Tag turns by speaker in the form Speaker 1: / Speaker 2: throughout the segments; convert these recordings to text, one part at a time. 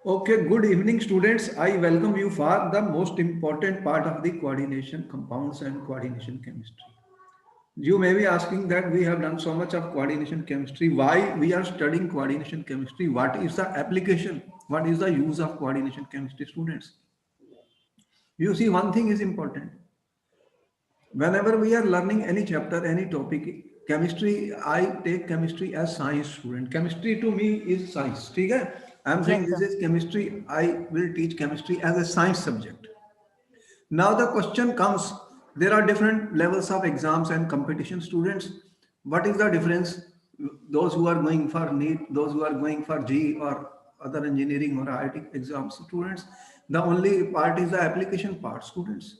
Speaker 1: Okay, good evening, students. I welcome you for the most important part of the coordination compounds and coordination chemistry. You may be asking that we have done so much of coordination chemistry. Why we are studying coordination chemistry? What is the application? What is the use of coordination chemistry, students? You see, one thing is important. Whenever we are learning any chapter, any topic, chemistry, I take chemistry as science student. Chemistry to me is science. ठीक है? I'm saying
Speaker 2: Yes,
Speaker 1: this
Speaker 2: sir.
Speaker 1: is chemistry. I will teach chemistry as a science subject. Now the question comes, there are different levels of exams and competition students. What is the difference? Those who are going for Neet, those who are going for G or other engineering or IT exams students, the only part is the application part students.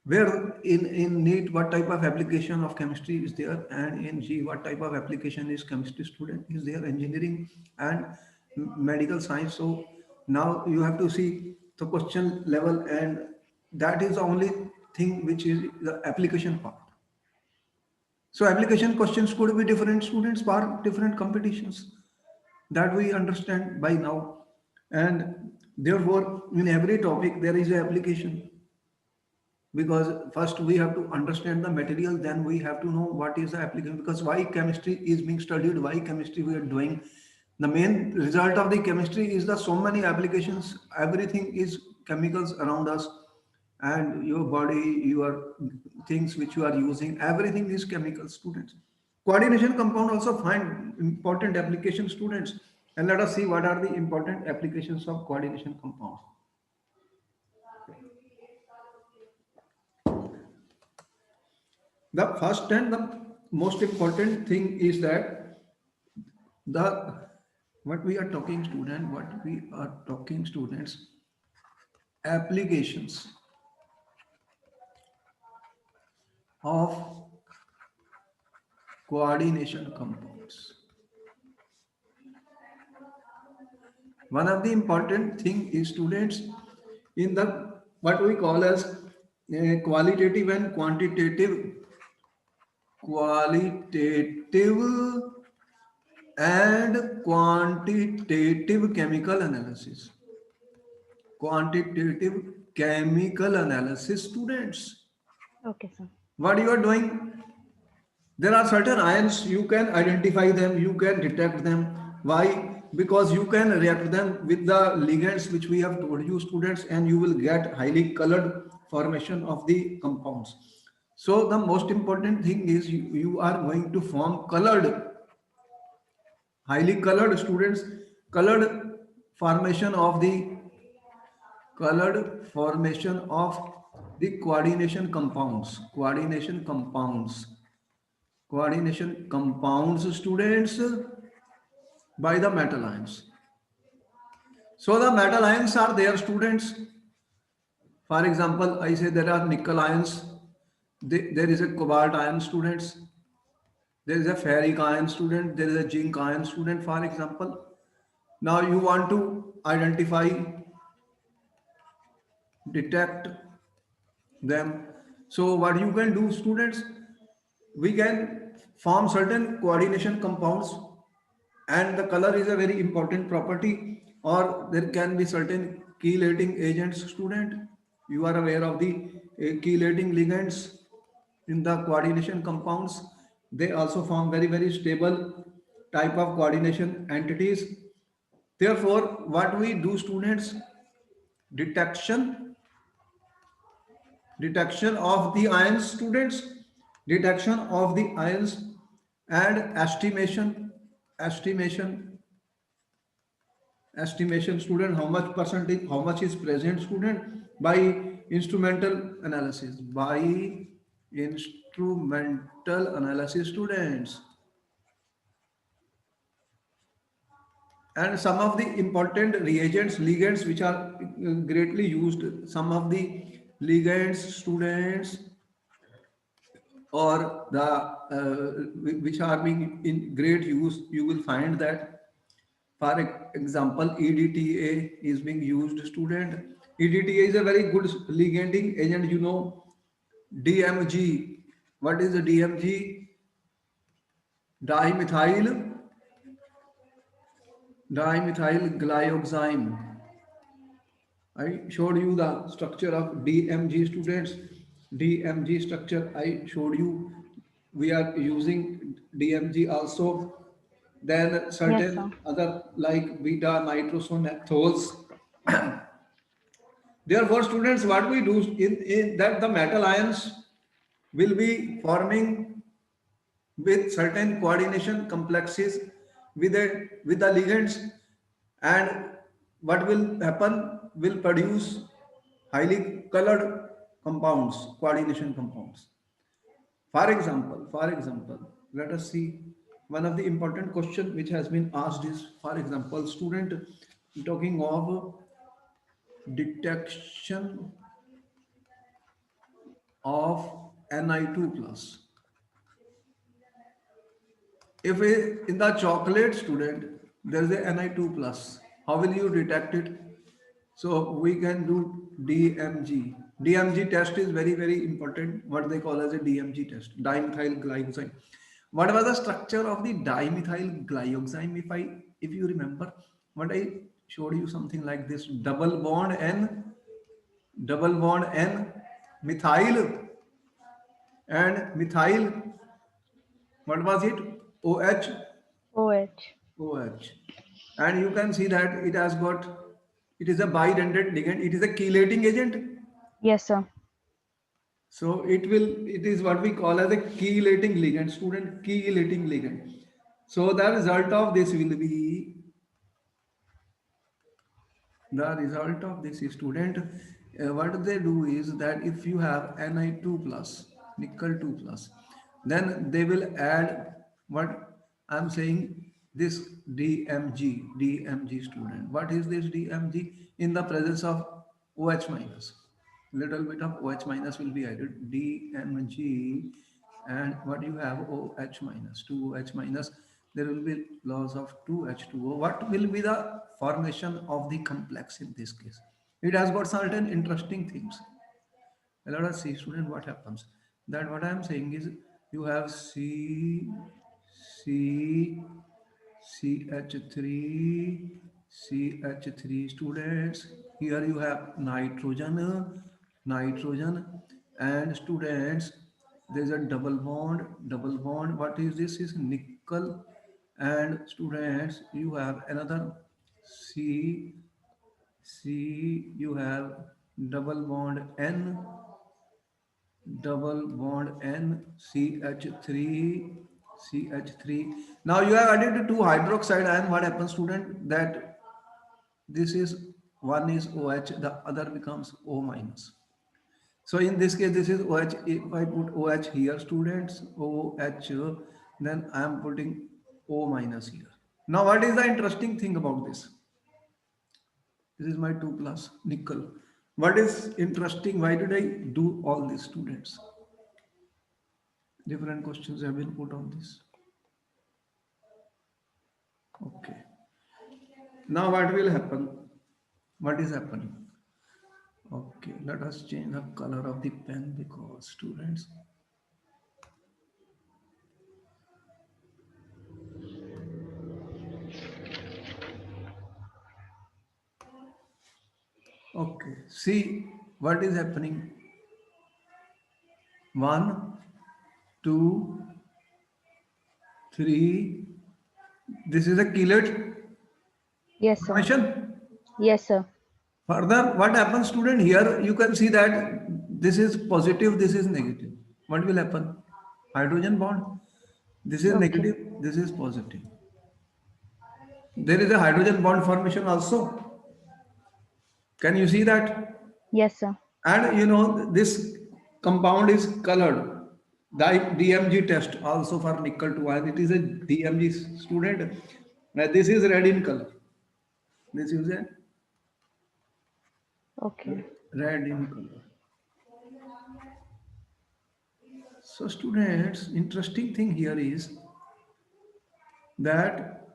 Speaker 1: Where in Neet, what type of application of chemistry is there, and in G, what type of application is chemistry student is there, engineering and medical science. So now you have to see the question level, and that is the only thing which is the application part. So application questions could be different students for different competitions that we understand by now, and therefore in every topic there is an application because first we have to understand the material, then we have to know what is the application, because why chemistry is being studied, why chemistry we are doing. The main result of the chemistry is that so many applications, everything is chemicals around us, and your body, your things which you are using, everything is chemical students. Coordination compound also find important application students, and let us see what are the important applications of coordination compounds. The first and the most important thing is that the what we are talking student, what we are talking students, applications of coordination compounds. One of the important thing is students in the what we call as qualitative and qualitative and quantitative chemical analysis. Quantitative chemical analysis students.
Speaker 2: Okay, sir.
Speaker 1: What you are doing? There are certain ions, you can identify them, you can detect them. Why? Because you can react them with the ligands which we have told you students, and you will get highly colored formation of the compounds. So the most important thing is you are going to form colored, highly colored students, colored formation of the colored formation of the coordination compounds students by the metal ions. So the metal ions are there students. For example, I say there are nickel ions, there is a cobalt ion students, there is a ferric ion student, there is a zinc ion student, for example. Now you want to identify, detect them. So what you can do students, we can form certain coordination compounds, and the color is a very important property, or there can be certain chelating agents student. You are aware of the chelating ligands in the coordination compounds. They also form very stable type of coordination entities. Therefore what we do students, detection detection of the ions students, detection of the ions, and estimation estimation student, how much percentage, how much is present student, by instrumental analysis, by instrumental analysis students. And some of the important reagents, ligands, which are greatly used, some of the ligands students, or the which are being in great use, you will find that, for example, ADTA is being used student. ADTA is a very good liganding agent, you know. DMG, what is the DMG? Dimethyl glyoxime. I showed you the structure of DMG, students. DMG structure I showed you. We are using DMG also. Then
Speaker 2: Yes, sir.
Speaker 1: certain other like beta nitrosonathols. Therefore, students, what we do in that the metal ions will be forming with certain coordination complexes with the ligands, and what will happen will produce highly colored compounds, coordination compounds. For example, let us see one of the important question which has been asked is, for example, student, talking of detection of Ni2 plus. If in the chocolate, student, there is a Ni2 plus, how will you detect it? So we can do DMG. DMG test is very, very important. What they call as a DMG test, dimethyl glyoxime. What was the structure of the dimethyl glyoxime? If you remember, what I showed you something like this: double bond N, methyl and methyl. What was it? OH,
Speaker 2: OH.
Speaker 1: OH. And you can see that it has got, it is a bidentate ligand. It is a chelating agent.
Speaker 2: Yes, sir.
Speaker 1: So it is what we call as a chelating ligand, student, chelating ligand. So the result of this will be, the result of this is, student, what they do is that if you have Ni2 plus, nickel 2 plus, then they will add what I'm saying, this DMG, student. What is this DMG? In the presence of OH minus, little bit of OH minus will be added, DMG, and what you have, OH minus, 2OH minus, there will be loss of 2H2O. What will be the formation of the complex in this case? It has got certain interesting things. Let us see, student, what happens. That what I am saying is, you have C, CH3, CH3, students. Here you have nitrogen, and students, there is a double bond. What is this? Is nickel, and students, you have another C, you have double bond N, double bond N, CH3, CH3. Now you have added two hydroxide ion. What happens, student? That this is, one is OH, the other becomes O minus. So in this case, this is OH. If I put OH here, students, OH, then I am putting O minus here. Now, what is the interesting thing about this? This is my 2 plus nickel. What is interesting? Why did I do all these, students? Different questions have been put on this. Okay. Now what will happen? What is happening? Okay, let us change the color of the pen, because, students, okay, see what is happening. One, two, three. This is a chelate
Speaker 2: Yes, sir.
Speaker 1: formation.
Speaker 2: Yes, sir.
Speaker 1: Further, what happens, student? Here you can see that this is positive, this is negative. What will happen? Hydrogen bond. This is
Speaker 2: Okay.
Speaker 1: negative, this is positive. There is a hydrogen bond formation also. Can you see that?
Speaker 2: Yes, sir.
Speaker 1: And you know, this compound is colored. The DMG test also for nickel 2 ion. It is a DMG, student. Now this is red in color. This is a
Speaker 2: Okay.
Speaker 1: red in color. So students, interesting thing here is that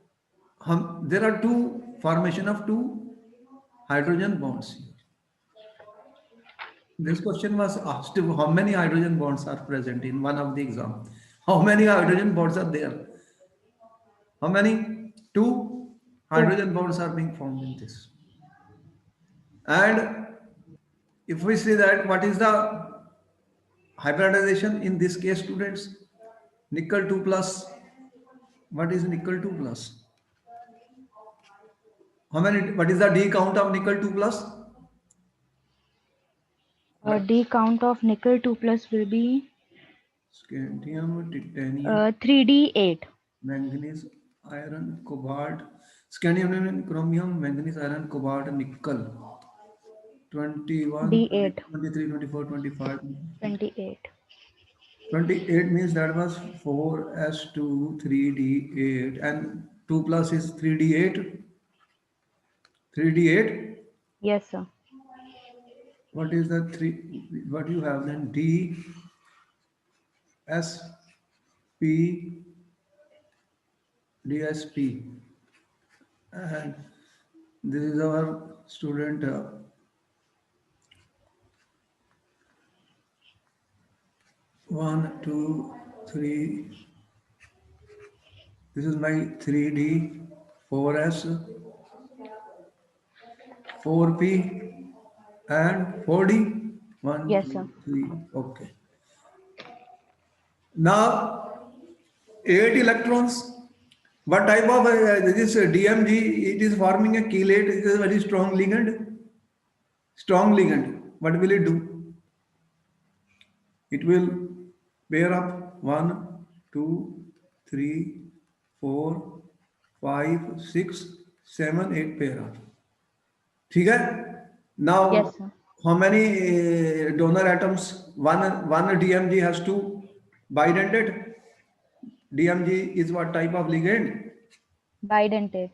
Speaker 1: there are two formation of two hydrogen bonds here. This question was asked, how many hydrogen bonds are present in one of the exam? How many hydrogen bonds are there? How many? Two
Speaker 2: Two.
Speaker 1: hydrogen bonds are being formed in this. And if we see that, what is the hybridization in this case, students? Nickel 2 plus. What is nickel 2 plus? How many? What is the D count of nickel 2 plus? What?
Speaker 2: D count of nickel 2 plus will be
Speaker 1: Scandium, titanium,
Speaker 2: 3D8.
Speaker 1: manganese, iron, cobalt, scandium, chromium, manganese, iron, cobalt, nickel. 21,
Speaker 2: D8.
Speaker 1: 23, 24, 25.
Speaker 2: 28.
Speaker 1: 28 means that was 4s2 3d8 and 2 plus is 3d8. 3d8.
Speaker 2: Yes, sir.
Speaker 1: What is the 3? What you have then? D S P DSP. And this is our student 1, 2, 3. This is my 3D, 4S, 4P, and 4D. 1,
Speaker 2: Yes,
Speaker 1: 2,
Speaker 2: sir.
Speaker 1: 3. Okay. Now, 8 electrons. What type of this DMG? It is forming a chelate. It is a very strong ligand. Strong ligand. What will it do? It will pair up 1, 2, 3, 4, 5, 6, 7, 8 pair up. ठीक है?
Speaker 2: Yes,
Speaker 1: Now,
Speaker 2: sir.
Speaker 1: how many donor atoms? One DMG has two bidentate. DMG is what type of ligand?
Speaker 2: Bidentate.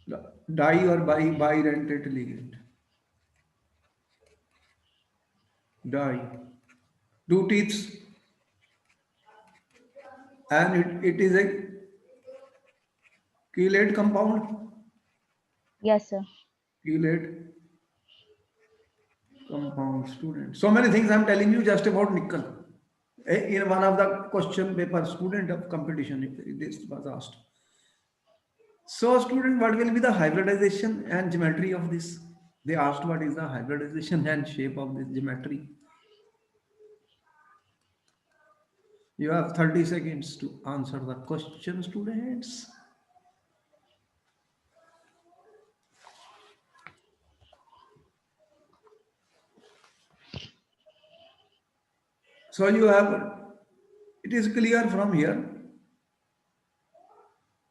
Speaker 1: Di or bidentate ligand. Di. Two teeths, and it is a chelate compound.
Speaker 2: Yes, sir.
Speaker 1: Chelate compound, student. So many things I'm telling you just about nickel. In one of the question paper, student of competition, this was asked. So, student, what will be the hybridization and geometry of this? They asked what is the hybridization and shape of this geometry. You have 30 seconds to answer the question, students. So you have, it is clear from here.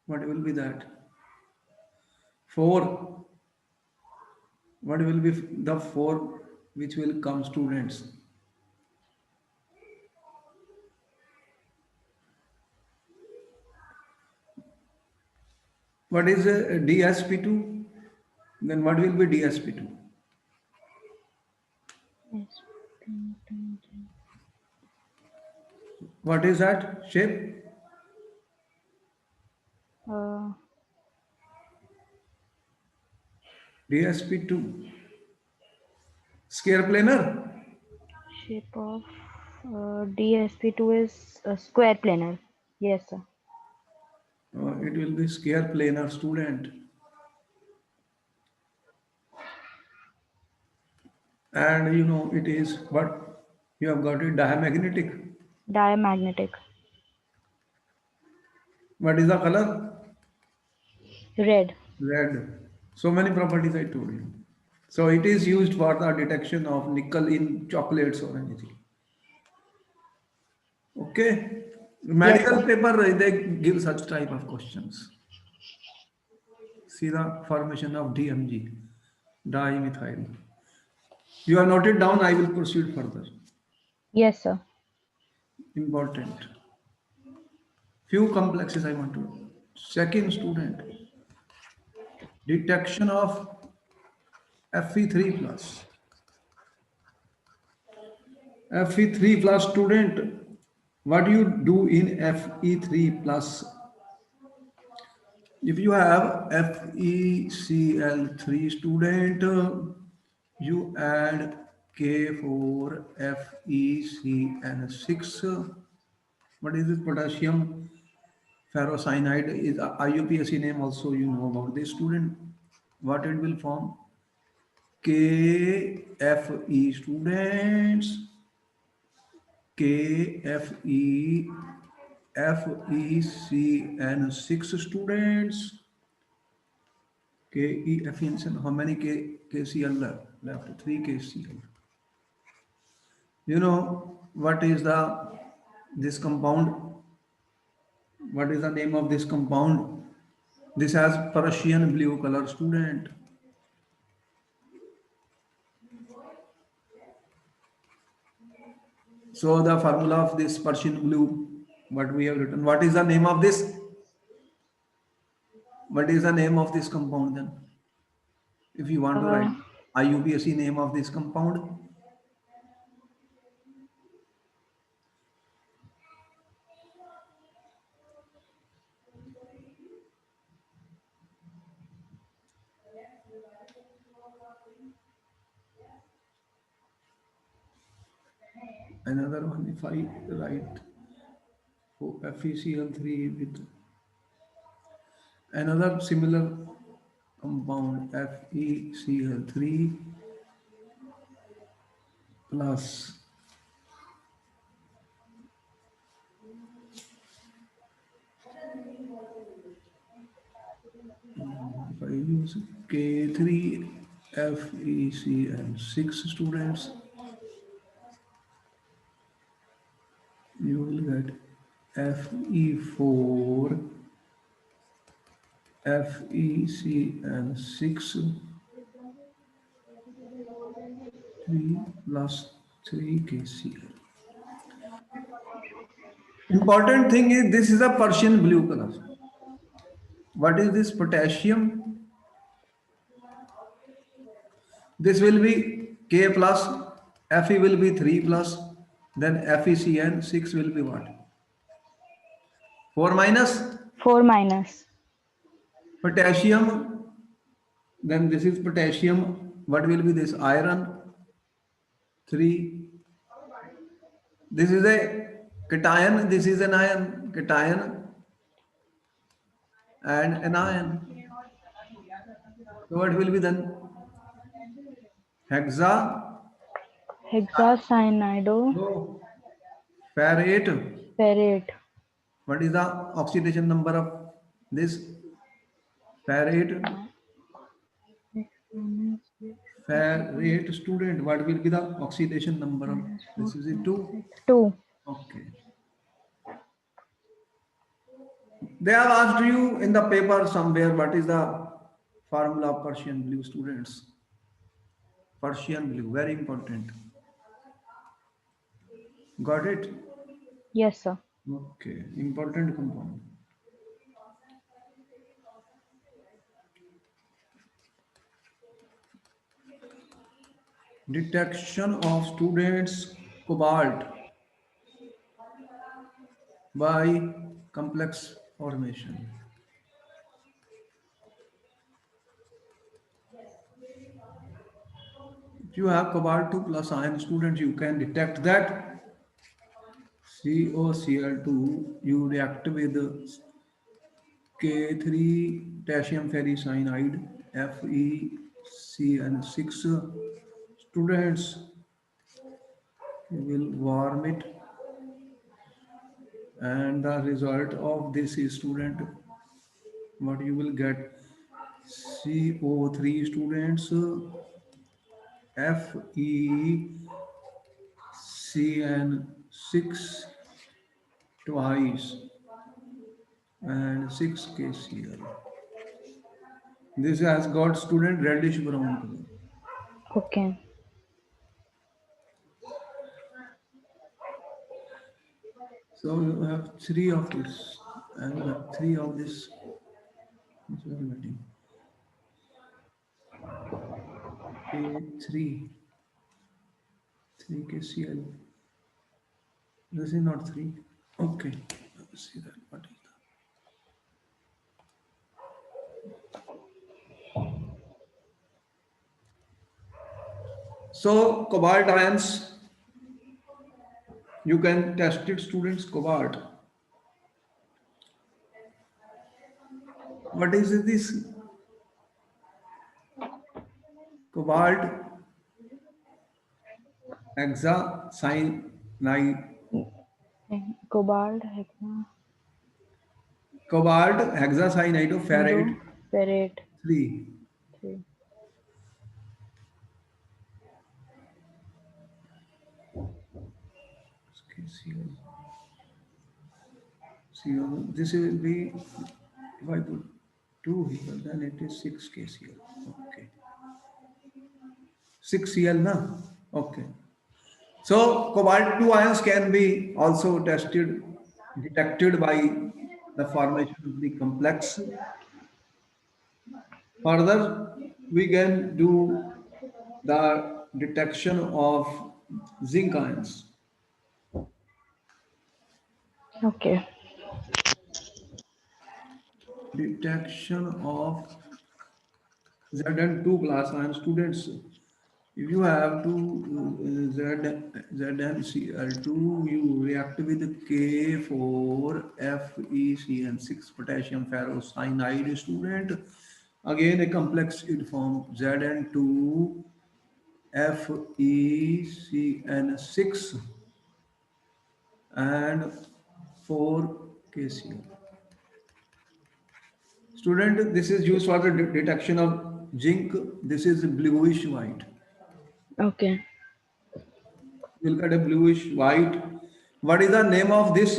Speaker 1: What will be that? 4. What will be the 4 which will come, students? What is DSP2? Then what will be DSP2?
Speaker 2: Yes.
Speaker 1: What is that shape?
Speaker 2: Uh,
Speaker 1: DSP2. Square planar?
Speaker 2: Shape of DSP2 is square planar. Yes, sir.
Speaker 1: It will be square planar, student. And you know it is what you have got it diamagnetic.
Speaker 2: Diamagnetic.
Speaker 1: What is the color?
Speaker 2: Red.
Speaker 1: Red. So many properties I told you. So it is used for the detection of nickel in chocolates or anything. Okay.
Speaker 2: Yes,
Speaker 1: Medical
Speaker 2: sir.
Speaker 1: paper, they give such type of questions. See the formation of DMG, dimethyl. You have noted down, I will proceed further.
Speaker 2: Yes, sir.
Speaker 1: Important. Few complexes I want to. Second, student, detection of Fe3 plus. Fe3 plus, student, what do you do in Fe3 plus? If you have FeCl3, student, you add K4FeCN6. What is this? Potassium ferrocyanide is a IUPAC name also, you know about this, student. What it will form? KFE students, KFE, FECN6 students, KEFEN, how many KCl left? 3 KCl. You know what is this compound? What is the name of this compound? This has Persian blue color, student. So the formula of this Persian blue, what we have written. What is the name of this? What is the name of this compound then? If you want to write
Speaker 2: Uh,
Speaker 1: IUPAC name of this compound, another one, if I write FeCl3 with another similar compound FeCl3 plus, if I use K3FeCl6 students, you will get Fe4 FeCl6 3 plus 3 KCl. Important thing is this is a Persian blue color. What is this potassium? This will be K plus, Fe will be 3 plus, then FeCN 6 will be what? 4 minus
Speaker 2: 4 minus.
Speaker 1: potassium, then this is potassium. What will be this? Iron 3. This is a cation, this is an ion, cation and an ion. So what will be then? Hexa,
Speaker 2: Hexacyanido
Speaker 1: no, ferrate.
Speaker 2: ferrate.
Speaker 1: What is the oxidation number of this ferrate? Ferrate student, what will be the oxidation number of this? Is it 2?
Speaker 2: 2.
Speaker 1: Okay. They have asked you in the paper somewhere what is the formula of Persian blue, students. Persian blue, very important. Got it?
Speaker 2: Yes, sir.
Speaker 1: Okay, important compound. Detection of students cobalt by complex formation. If you have cobalt 2 plus ion, students, you can detect that COCl2, you react with K3 potassium ferricyanide, FeCN6. Students, you will warm it, and the result of this is, student, what you will get, CO3 students, FeCN6 twice and 6 KCl. This has got, student, reddish brown color.
Speaker 2: Okay.
Speaker 1: So you have 3 of this, and you have 3 of this. Which we are getting? K3, 3 KCl. This is not 3. Okay, let's see that. What is that? So cobalt ions, you can test it, students. Cobalt. What is this? cobalt hexacyanide,
Speaker 2: Cobalt,
Speaker 1: cobalt hexacyanide
Speaker 2: ferrate,
Speaker 1: 3.
Speaker 2: 3.
Speaker 1: This will be, if I put 2 here, then it is 6 KCl. Okay. 6 Cl, na? Okay. So cobalt 2 ions can be also detected by the formation of the complex. Further, we can do the detection of zinc ions.
Speaker 2: Okay.
Speaker 1: Detection of Zn2 class ion students. If you have to ZnCl2, you react with K4FeCN6 potassium ferrocyanide student. Again, a complex it form Zn2FeCN6 and 4KCl. Student, this is used for the detection of zinc. This is bluish white.
Speaker 2: Okay.
Speaker 1: You look at a bluish white. What is the name of this?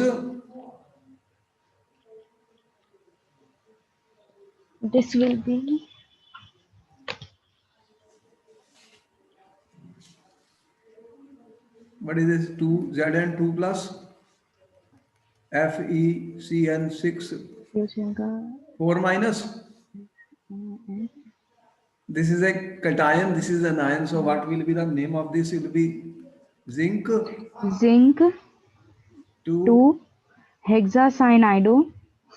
Speaker 2: This will be
Speaker 1: What is this? 2 Zn2 plus FeCN6
Speaker 2: using
Speaker 1: 4 minus. This is a cation, this is an ion. So what will be the name of this? It will be zinc
Speaker 2: zinc
Speaker 1: 2
Speaker 2: 2 hexacyanido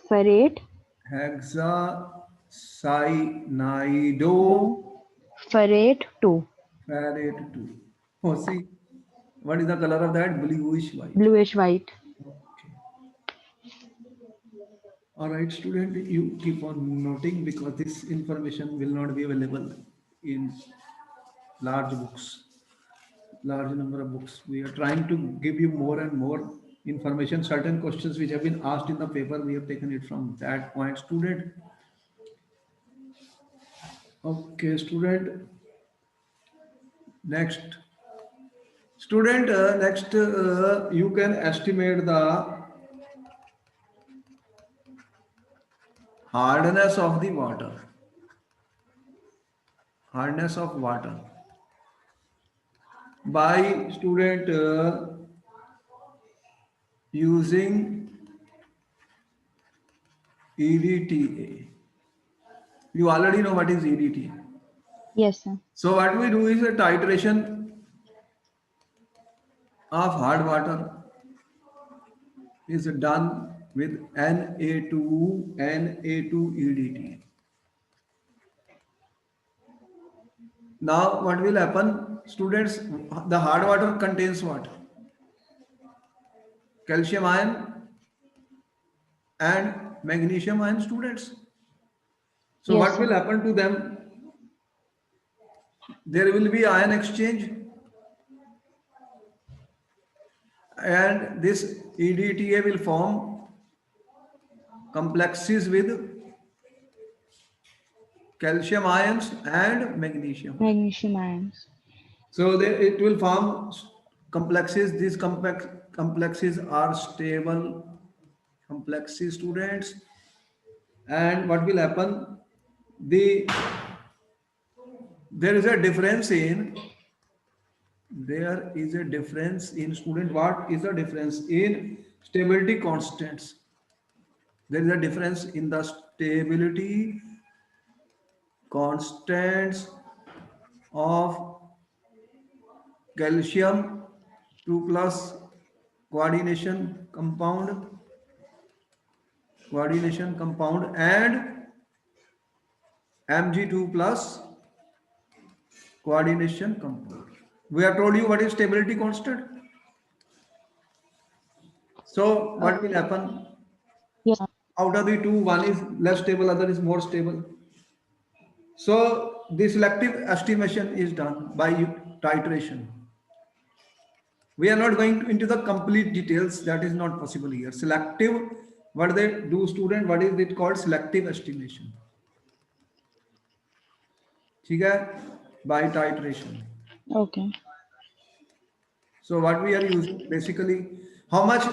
Speaker 2: ferrate
Speaker 1: hexacyanido
Speaker 2: ferrate 2
Speaker 1: ferrate 2. Oh, see, what is the color of that? Bluish white.
Speaker 2: bluish white.
Speaker 1: Okay. All right, student, you keep on noting because this information will not be available in large books, large number of books. We are trying to give you more and more information. Certain questions which have been asked in the paper, we have taken it from that point, student. Okay, student. Next. Student, next you can estimate the hardness of the water. Hardness of water by student using EDTA. You already know what is EDTA.
Speaker 2: Yes, sir.
Speaker 1: So what we do is a titration of hard water is done with Na2 EDTA. Now what will happen? Students, the hard water contains what? Calcium ion and magnesium ion, students. So
Speaker 2: Yes,
Speaker 1: what
Speaker 2: sir.
Speaker 1: will happen to them? There will be ion exchange and this EDTA will form complexes with calcium ions and magnesium ions.
Speaker 2: Magnesium ions.
Speaker 1: So it will form complexes. These complexes are stable complexes, students. And what will happen? There is a difference in student. What is the difference in stability constants? There is a difference in the stability constants of calcium 2 plus coordination compound and Mg2 plus coordination compound. We have told you what is stability constant. So what will happen?
Speaker 2: Yes.
Speaker 1: Out of the two, one is less stable, other is more stable. So the selective estimation is done by titration. We are not going into the complete details. That is not possible here. Selective, what they do, student, what is it called? Selective estimation. ठीक है? By titration.
Speaker 2: Okay.
Speaker 1: So what we are using basically, how much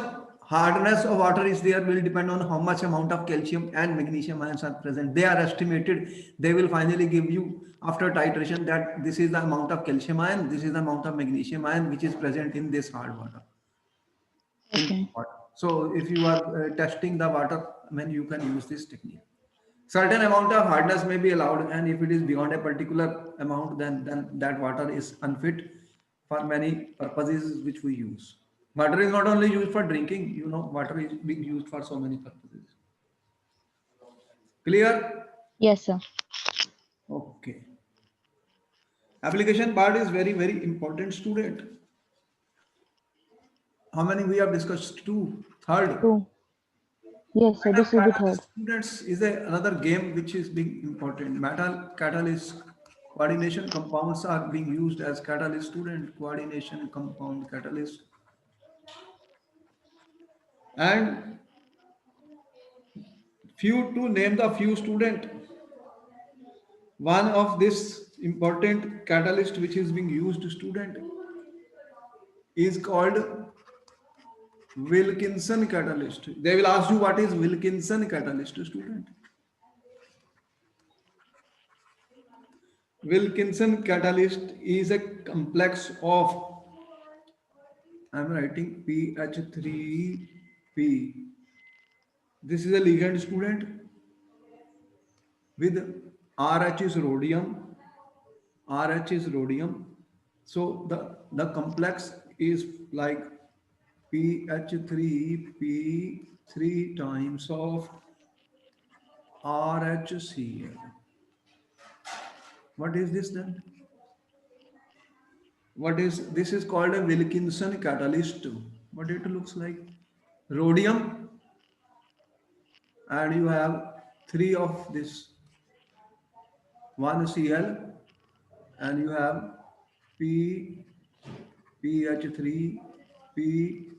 Speaker 1: hardness of water is there will depend on how much amount of calcium and magnesium ions are present. They are estimated. They will finally give you after titration that this is the amount of calcium ion, this is the amount of magnesium ion which is present in this hard water.
Speaker 2: Okay.
Speaker 1: So if you are testing the water, then you can use this technique. Certain amount of hardness may be allowed, and if it is beyond a particular amount, then that water is unfit for many purposes which we use. Water is not only used for drinking, you know, water is being used for so many purposes. Clear?
Speaker 2: Yes, sir.
Speaker 1: Okay. Application part is very, very important, student. How many we have discussed? Two. Third.
Speaker 2: 2. Yes, sir.
Speaker 1: Metal
Speaker 2: This is the third.
Speaker 1: catalyst, students, is another game which is being important. Metal catalyst coordination compounds are being used as catalyst, student. Coordination compound catalyst. And few to name the few, student. One of this important catalyst which is being used, student, is called Wilkinson catalyst. They will ask you what is Wilkinson catalyst, student. Wilkinson catalyst is a complex of, I'm writing PH3P. This is a ligand, student, with RH is rhodium. RH is rhodium. So the complex is like PH3P 3 times of RHCl. What is this then? What is this? Is called a Wilkinson catalyst. What it looks like? Rhodium, and you have three of this, one Cl, and you have P, PH3, P,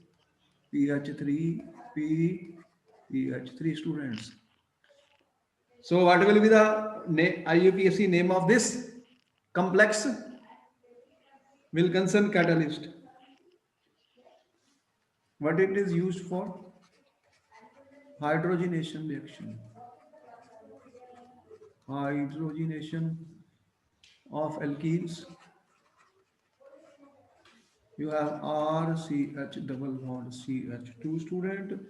Speaker 1: PH3, P, PH3, students. So what will be the IUPAC name of this complex? Wilkinson catalyst. What it is used for? Hydrogenation reaction. Hydrogenation of alkenes. You have RCH double bond CH2, student.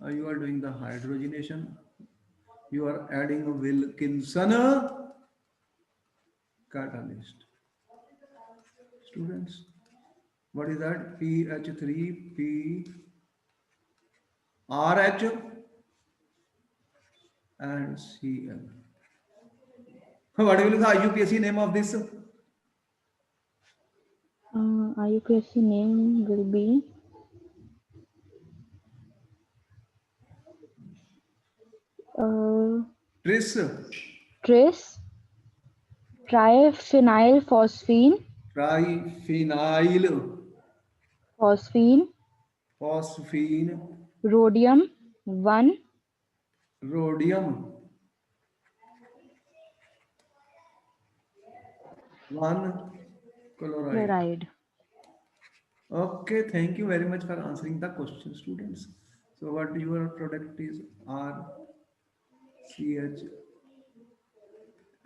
Speaker 1: You are doing the hydrogenation. You are adding a Wilkinson catalyst. Students, what is that? PH3, P, RH, and Cl. What will be the IUPAC name of this?
Speaker 2: IUPAC name will be
Speaker 1: Tris,
Speaker 2: tris triphenylphosphine
Speaker 1: triphenyl
Speaker 2: phosphine
Speaker 1: phosphine
Speaker 2: rhodium 1
Speaker 1: rhodium 1 chloride.
Speaker 2: chloride.
Speaker 1: Okay, thank you very much for answering the question, students. So what your product is RCH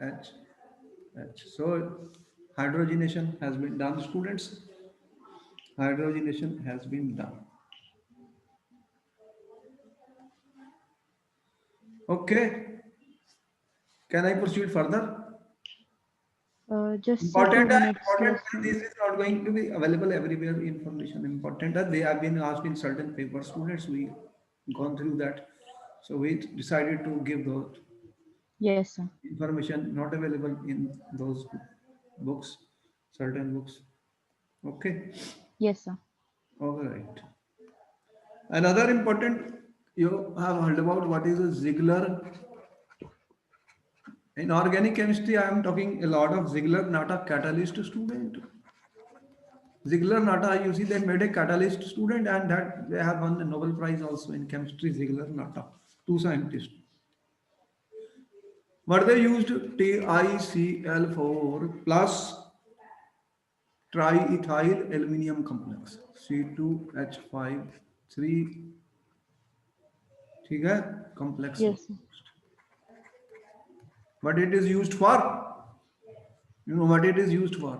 Speaker 1: H. So hydrogenation has been done, students. Hydrogenation has been done. Okay. Can I proceed further?
Speaker 2: Just
Speaker 1: Important,
Speaker 2: 2 minutes.
Speaker 1: important.
Speaker 2: Yes,
Speaker 1: This is not going to be available everywhere. Information important that they have been asked in certain papers. Students, we gone through that, so we decided to give those
Speaker 2: yes, sir.
Speaker 1: information not available in those books, certain books. Okay.
Speaker 2: Yes, sir.
Speaker 1: All right. Another important, you have heard about what is a Ziegler In organic chemistry, I am talking a lot of Ziegler-Natta catalyst student. Ziegler-Natta, you see, they made a catalyst student, and that they have won the Nobel Prize also in chemistry. Ziegler-Natta, two scientists. What they used TiCl4 plus triethyl aluminium complex C2H5 3 ठीक है complex.
Speaker 2: Yes, sir.
Speaker 1: What it is used for? You know what it is used for?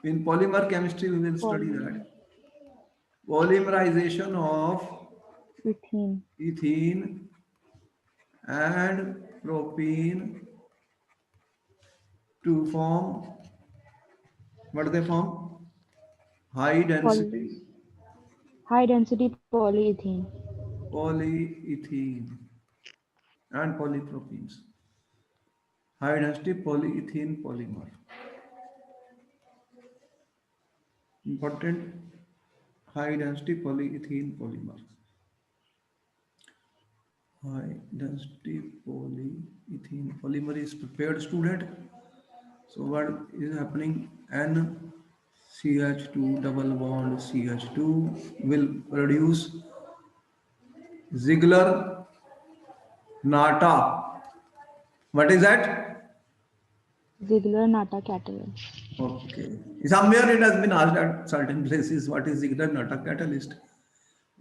Speaker 1: In polymer chemistry, we will study that. Polymerization of
Speaker 2: Ethene.
Speaker 1: ethene and propene to form, what they form? High density
Speaker 2: High density polyethylene.
Speaker 1: polyethene and polypropenes. High density polyethylene polymer. Important, high density polyethylene polymer. High density polyethylene polymer is prepared, student. So what is happening? NCH2 double bond CH2 will produce Ziegler-Natta. What is that?
Speaker 2: Ziegler-Natta catalyst.
Speaker 1: Okay. Somewhere it has been asked at certain places what is Ziegler-Natta catalyst.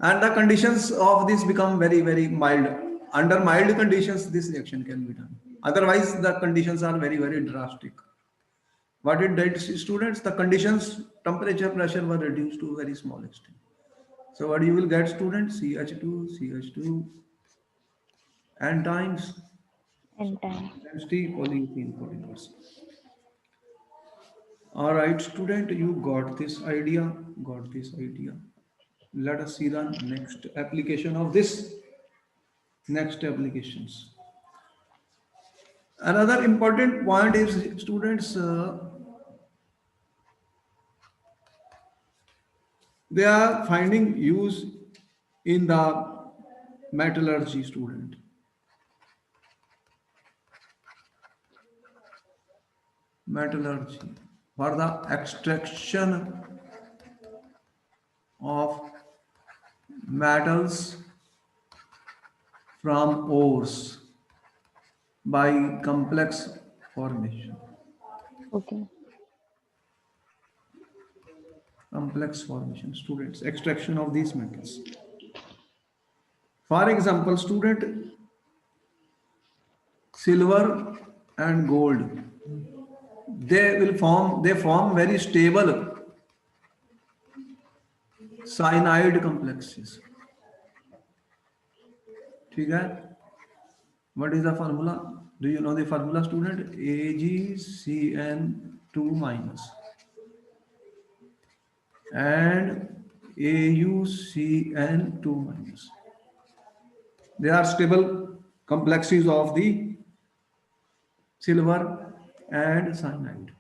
Speaker 1: And the conditions of this become very, very mild. Under mild conditions, this reaction can be done. Otherwise, the conditions are very, very drastic. What it did, students, the conditions, temperature, pressure were reduced to a very small extent. So what you will get, students? CH2, and times
Speaker 2: N time.
Speaker 1: density polyethylene polymers. All right, student, you got this idea. Got this idea. Let us see the next application of this. Next applications. Another important point is, students, they are finding use in the metallurgy, student. Metallurgy for the extraction of metals from ores by complex formation.
Speaker 2: Okay.
Speaker 1: Complex formation, students, extraction of these metals. For example, student, silver and gold, they form very stable cyanide complexes. ठीक है? What is the formula? Do you know the formula, student? AgCN2 minus and AuCN2 minus. They are stable complexes of the silver and cyanide.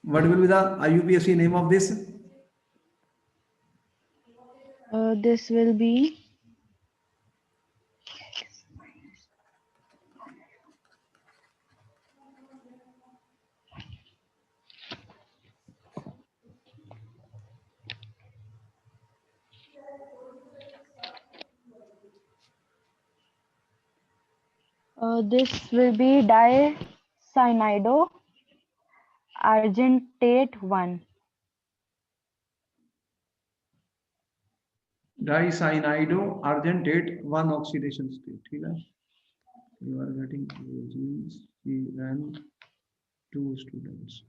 Speaker 1: What will be the IUPAC name of this?
Speaker 2: This will be dicyanido argentate 1.
Speaker 1: Dicyanido argentate 1 oxidation state. ठीक है? You are getting AgCN2, students.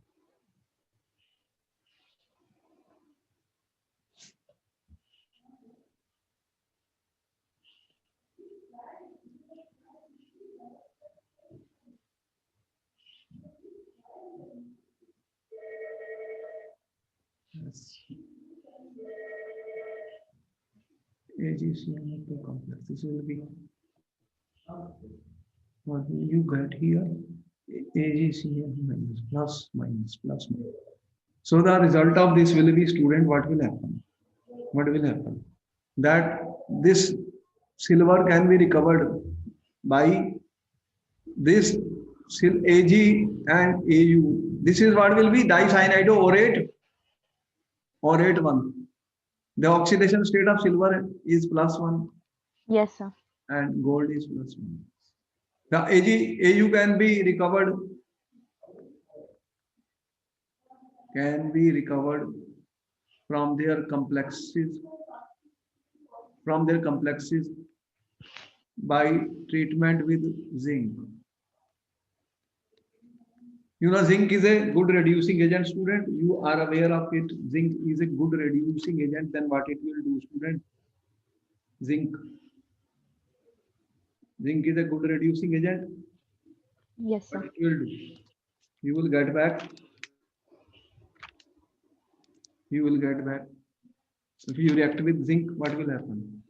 Speaker 1: Yes. AgCN2 complex. This will be what you get here. AgCN minus plus minus plus minus. So the result of this will be, student, what will happen? What will happen? That this silver can be recovered by this Ag and Au. This is what will be dicyanide orate 1. The oxidation state of silver is +1
Speaker 2: Yes, sir.
Speaker 1: and gold is +1. The Au can be recovered from their complexes by treatment with zinc. You know, zinc is a good reducing agent, student. You are aware of it. Zinc is a good reducing agent. Then what it will do, student? Zinc. Zinc is a good reducing agent.
Speaker 2: Yes,
Speaker 1: What
Speaker 2: sir.
Speaker 1: it will do? You will get back. You will get back. If you react with zinc, what will happen?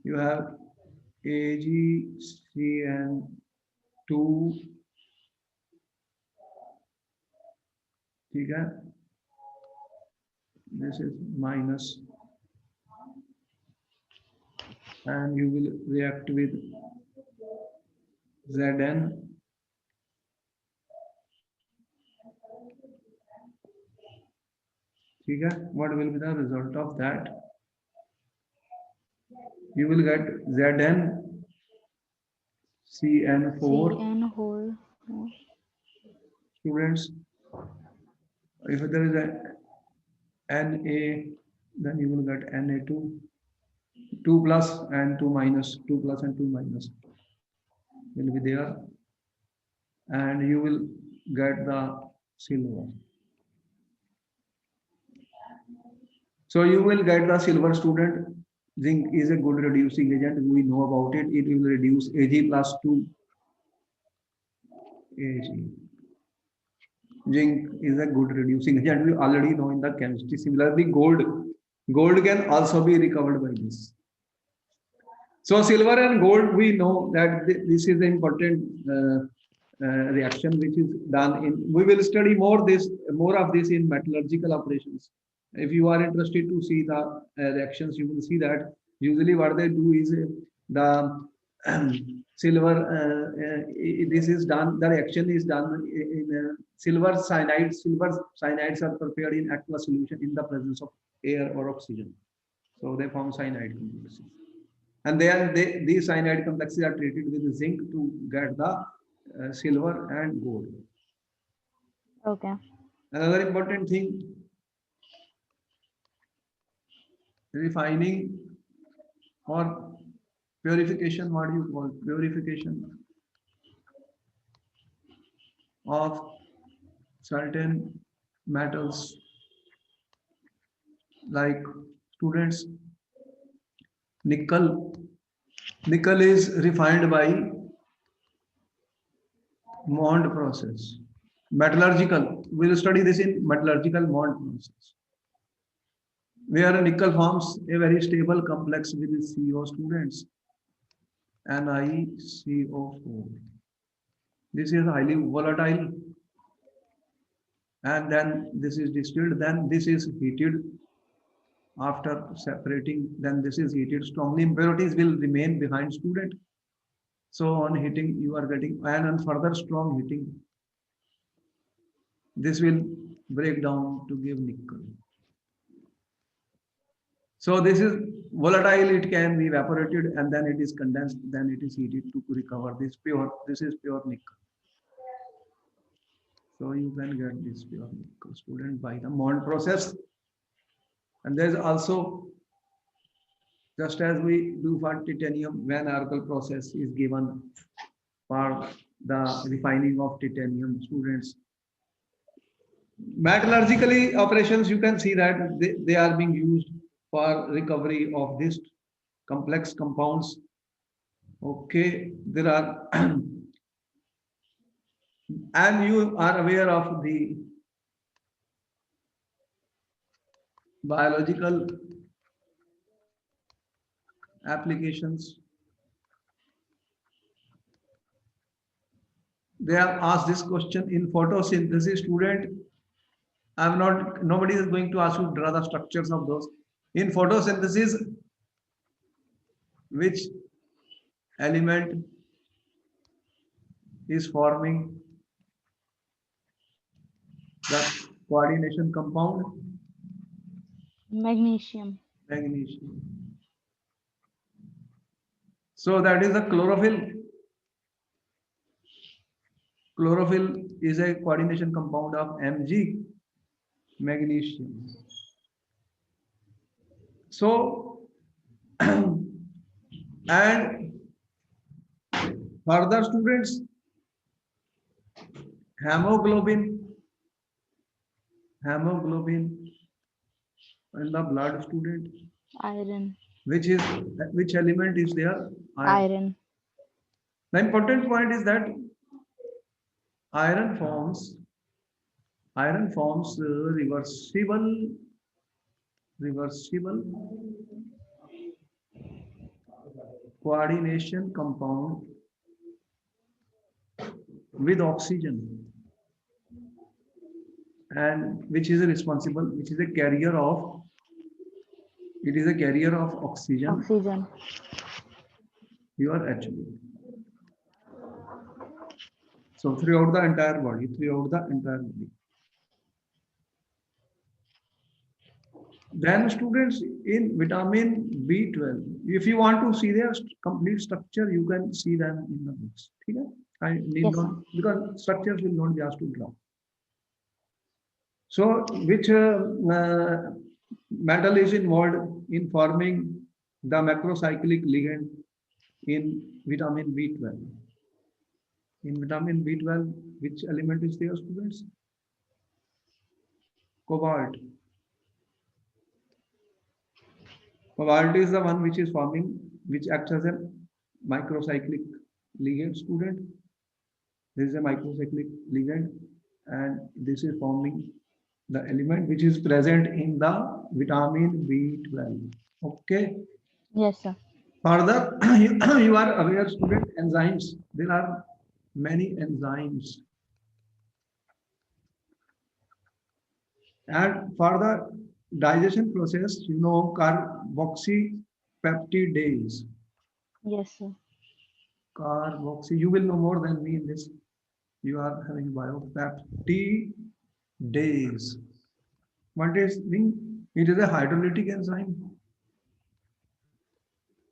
Speaker 1: You have AgCN2. Okay? This is minus, and you will react with Zn. Okay? What will be the result of that? You will get Zn CN4.
Speaker 2: CN whole.
Speaker 1: Students, if there is a Na, then you will get Na2, 2 plus and 2 minus, 2 plus and 2 minus will be there, and you will get the silver. So you will get the silver, student. Zinc is a good reducing agent. We know about it. It will reduce Ag plus 2 Ag. Zinc is a good reducing agent. We already know in the chemistry. Similarly, gold can also be recovered by this. So silver and gold, we know that this is an important reaction which is done in. We will study more of this in metallurgical operations. If you are interested to see the reactions, you will see that usually what they do is the silver. This is done. The reaction is done in silver cyanide. Silver cyanides are prepared in aqueous solution in the presence of air or oxygen. So they form cyanide complexes. And these cyanide complexes are treated with zinc to get the silver and gold.
Speaker 2: Okay.
Speaker 1: Another important thing, refining or purification. What do you call purification of certain metals, like students, nickel. Nickel is refined by Mond process. Metallurgical. We will study this in metallurgical Mond process, where nickel forms a very stable complex with CO, students, NiCO4. This is highly volatile, and then this is distilled, then this is heated. After separating, then this is heated strongly. Impurities will remain behind, student. So on heating, you are getting, and on further strong heating, this will break down to give nickel. So this is volatile, it can be evaporated and then it is condensed, then it is heated to recover this pure. This is pure nickel. So you can get this pure nickel, student, by the Mond process. And there's also, just as we do for titanium, Van Arkel process is given for the refining of titanium, students. Metallurgically operations, you can see that they are being used for recovery of this complex compounds. Okay, there are, and you are aware of the biological applications. They have asked this question in photosynthesis, student. I'm not, nobody is going to ask you to draw the structures of those. In photosynthesis, which element is forming the coordination compound?
Speaker 2: Magnesium.
Speaker 1: Magnesium. So that is the chlorophyll. Chlorophyll is a coordination compound of Mg, magnesium. So, and further students, hemoglobin, hemoglobin in the blood student,
Speaker 2: Iron.
Speaker 1: which is which element is there?
Speaker 2: Iron.
Speaker 1: The important point is that iron forms reversible coordination compound with oxygen, and which is responsible, which is a carrier of, it is a carrier of oxygen.
Speaker 2: Oxygen.
Speaker 1: You are actually. So throughout the entire body. Then students, in vitamin B12, if you want to see their complete structure, you can see them in the books. Okay? I need
Speaker 2: Yes,
Speaker 1: not,
Speaker 2: sir.
Speaker 1: because structures will not be asked to draw. So which metal is involved in forming the macrocyclic ligand in vitamin B12? In vitamin B12, which element is there, students? Cobalt. Cobalt is the one which is forming, which acts as a microcyclic ligand, student. This is a microcyclic ligand, and this is forming the element which is present in the vitamin B12. Okay.
Speaker 2: Yes, sir.
Speaker 1: Further, you are aware, student, enzymes. There are many enzymes. And for the digestion process, you know, carboxypeptidase.
Speaker 2: Yes, sir.
Speaker 1: Carboxy, you will know more than me in this. You are having biopeptidase. What is the? It is a hydrolytic enzyme.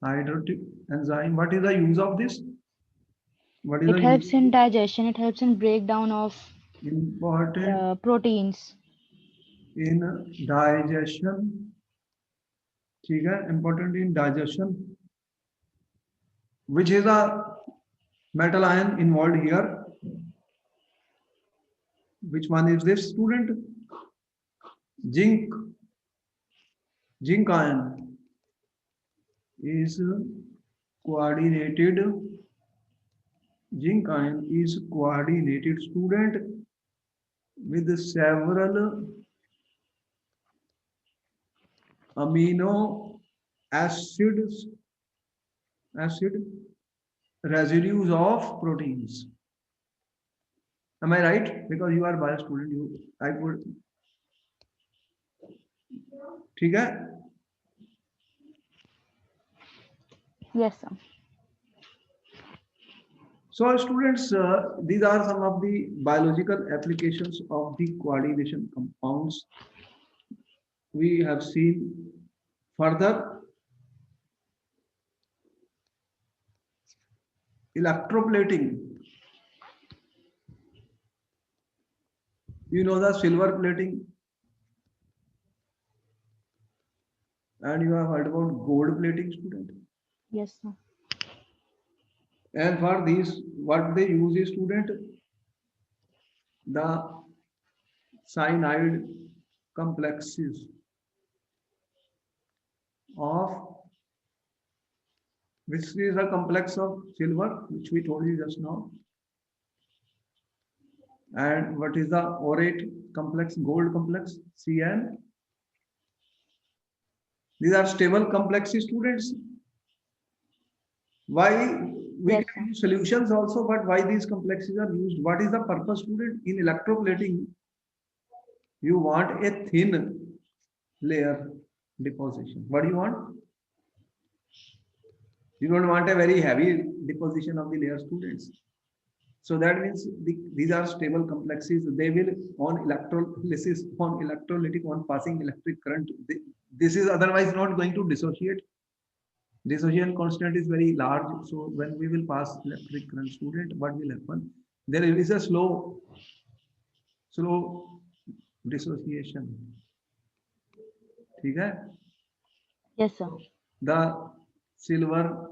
Speaker 1: Hydrolytic enzyme. What is the use of this? What is
Speaker 2: It
Speaker 1: the use?
Speaker 2: helps in digestion. It helps in breakdown of
Speaker 1: Important
Speaker 2: proteins.
Speaker 1: in digestion. ठीक है, important in digestion. Which is a metal ion involved here? Which one is this, student? Zinc. Zinc ion is coordinated. Zinc ion is coordinated, student, with several amino acids, acid residues of proteins. Am I right? Because you are bio student, you I would. ठीक है?
Speaker 2: Yes, sir.
Speaker 1: So students, these are some of the biological applications of the coordination compounds. We have seen further electroplating. You know the silver plating, and you have heard about gold plating, student.
Speaker 2: Yes, sir.
Speaker 1: And for these, what they use is, student, the cyanide complexes of, which is a complex of silver, which we told you just now. And what is the orate complex, gold complex, Cn? These are stable complexes, students. Why we
Speaker 2: Yes,
Speaker 1: can
Speaker 2: sir.
Speaker 1: use solutions also, but why these complexes are used? What is the purpose, student? In electroplating, you want a thin layer deposition. What do you want? You don't want a very heavy deposition of the layer, students. So that means these are stable complexes. They will on electrolysis, on electrolytic, on passing electric current. This is otherwise not going to dissociate. Dissociation constant is very large. So when we will pass electric current, student, what will happen? There is a slow dissociation. ठीक है?
Speaker 2: Yes, sir.
Speaker 1: The silver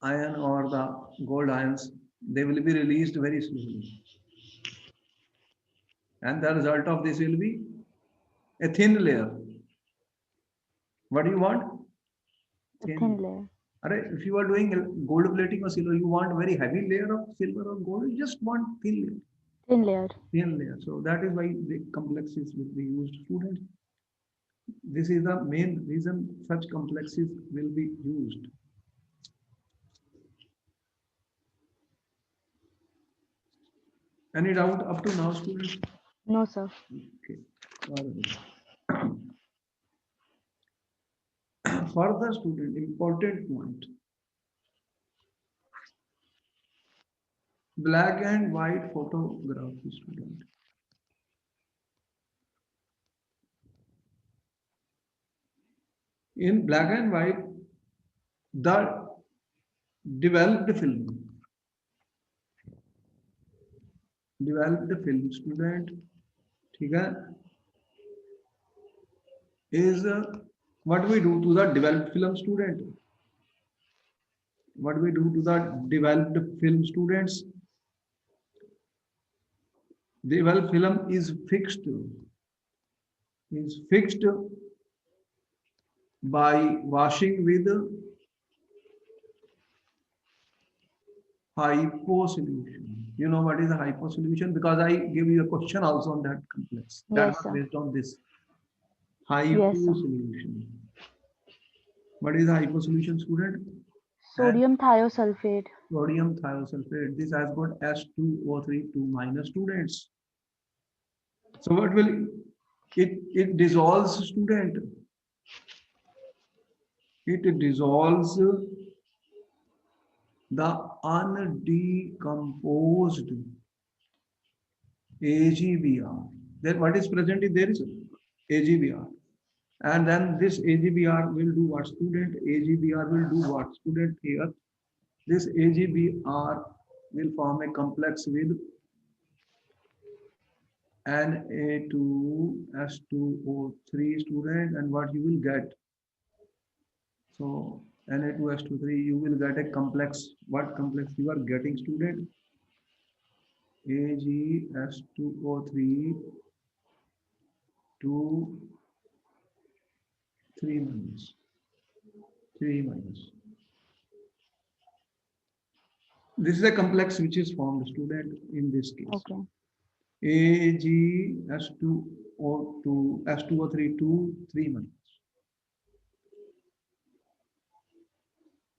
Speaker 1: ion or the gold ions, they will be released very slowly. And the result of this will be a thin layer. What do you want?
Speaker 2: A thin layer.
Speaker 1: If you are doing gold plating or silver, you want very heavy layer of silver or gold, you just want thin layer.
Speaker 2: Thin layer.
Speaker 1: Thin layer. So that is why the complexes will be used, students. This is the main reason such complexes will be used. Any doubt up to now, students?
Speaker 2: No, sir.
Speaker 1: Okay. Further, student, important point. Black and white photography, student. In black and white, the developed film, student, is what we do to the developed film, student. What we do to the developed film, students? Developed film is fixed by washing with Hypo solution. You know what is a Hypo solution? Because I give you a question also on that complex. That
Speaker 2: Yes,
Speaker 1: was
Speaker 2: sir.
Speaker 1: based on this Hypo
Speaker 2: Yes, sir.
Speaker 1: solution. What is a Hypo solution, student?
Speaker 2: Sodium thiosulfate.
Speaker 1: Sodium thiosulfate. This has got S2O3 2 minus, students. So what will it dissolves, student? It dissolves the undecomposed AGBR. Then what is present is there is AGBR. And then this AGBR will do what, student? AGBR will do what, student? Here, this AGBR will form a complex with Na2S2O3, student, and what you will get? So Na2S2O3, you will get a complex. What complex you are getting, student? AgS2O3 2 3 minus 3 minus. This is a complex which is formed, student, in this case.
Speaker 2: Okay.
Speaker 1: AgS2O2 S2O3 2 3 minus.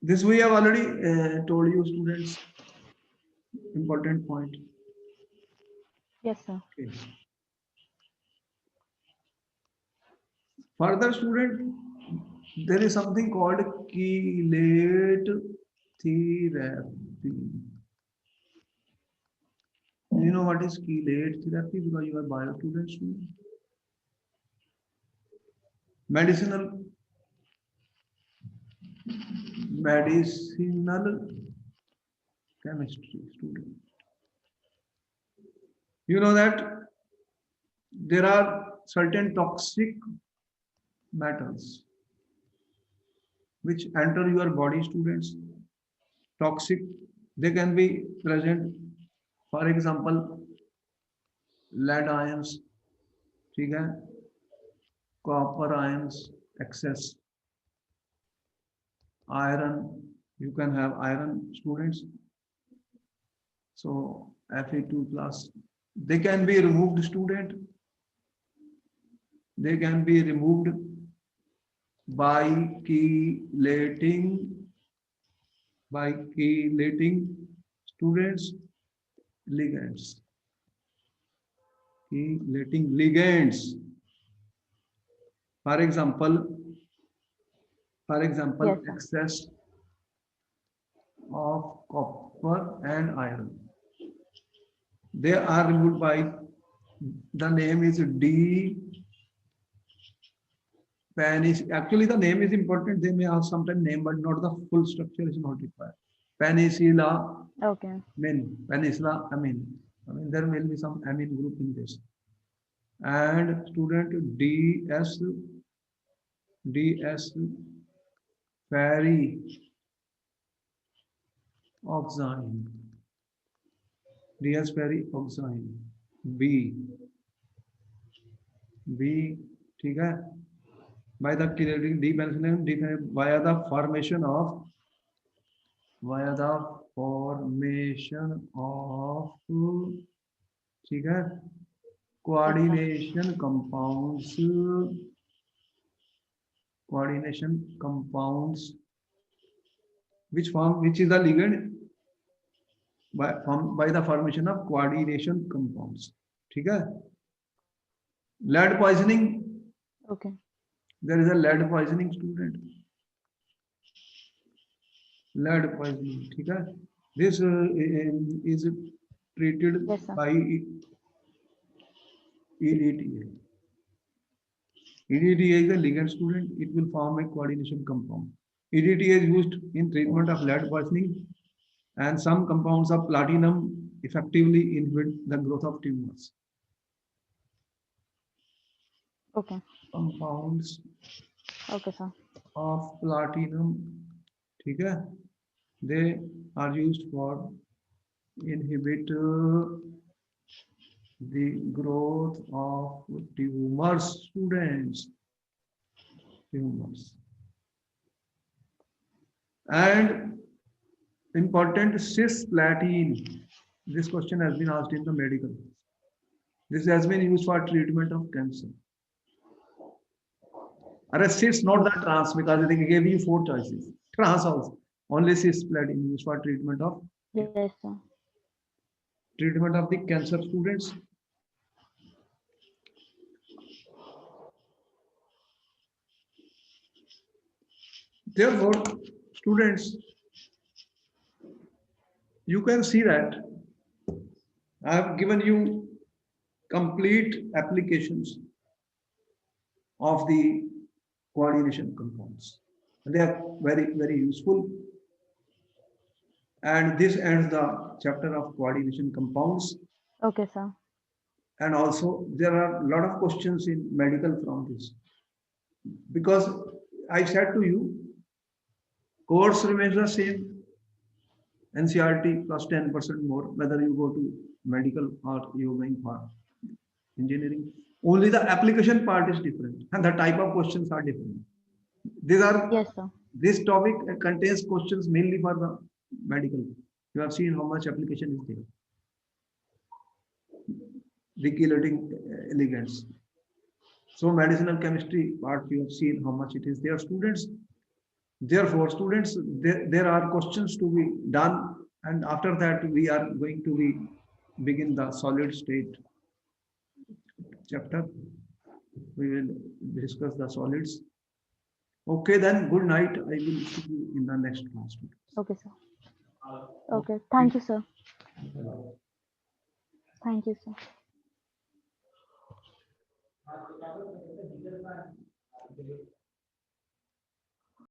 Speaker 1: This we have already told you, students. Important point.
Speaker 2: Yes, sir.
Speaker 1: Okay. Further, student, there is something called chelate therapy. Do you know what is chelate therapy? Because you are bio students. Medicinal chemistry, student. You know that there are certain toxic metals which enter your body, students. Toxic, they can be present. For example, lead ions, copper ions, excess. Iron, you can have iron, students. So Fe2 plus, they can be removed, student. They can be removed by chelating, students, ligands. Chelating ligands. For example,
Speaker 2: Yes,
Speaker 1: excess of copper and iron. They are removed by the name is D. Actually, the name is important. They may have sometimes name, but not the full structure is not required. Penicilla.
Speaker 2: Okay.
Speaker 1: Penicilla amine. I mean, there will be some amine group in this. And student DS ferrioxime. DS ferrioxime. B. ठीक है? By the chelating depenicillin via the formation of ठीक है, coordination compounds which is the ligand by the formation of coordination compounds. ठीक है? Lead poisoning.
Speaker 2: Okay.
Speaker 1: There is a lead poisoning student. Lead poisoning. ठीक है? This is treated by ADTA. ADTA is a ligand student. It will form a coordination compound. ADTA is used in treatment of lead poisoning, and some compounds of platinum effectively inhibit the growth of tumors.
Speaker 2: Okay.
Speaker 1: Compounds.
Speaker 2: Okay, sir.
Speaker 1: Of platinum, ठीक है? They are used for inhibit the growth of tumors, students. Tumors. And important cisplatin. This question has been asked in the medical. This has been used for treatment of cancer. Cis, not the trans, because they gave you 4 choices. Trans also. Only cisplatin used for treatment of
Speaker 2: Yes, sir.
Speaker 1: Treatment of the cancer, students. Therefore, students, you can see that I have given you complete applications of the coordination compounds. They are very, very useful. And this ends the chapter of coordination compounds.
Speaker 2: Okay, sir.
Speaker 1: And also there are a lot of questions in medical from this. Because I said to you, course remains the same. NCRT plus 10% more, whether you go to medical or you're going for engineering. Only the application part is different and the type of questions are different. These are,
Speaker 2: yes, sir.
Speaker 1: This topic contains questions mainly for the medical. You have seen how much application is there. The chelating ligands. So medicinal chemistry part, you have seen how much it is there, students. Therefore, students, there are questions to be done, and after that we are going to begin the solid state chapter. We will discuss the solids. Okay, then good night. I will see you in the next class.
Speaker 2: Okay, sir. Okay, thank you, sir. Thank you, sir.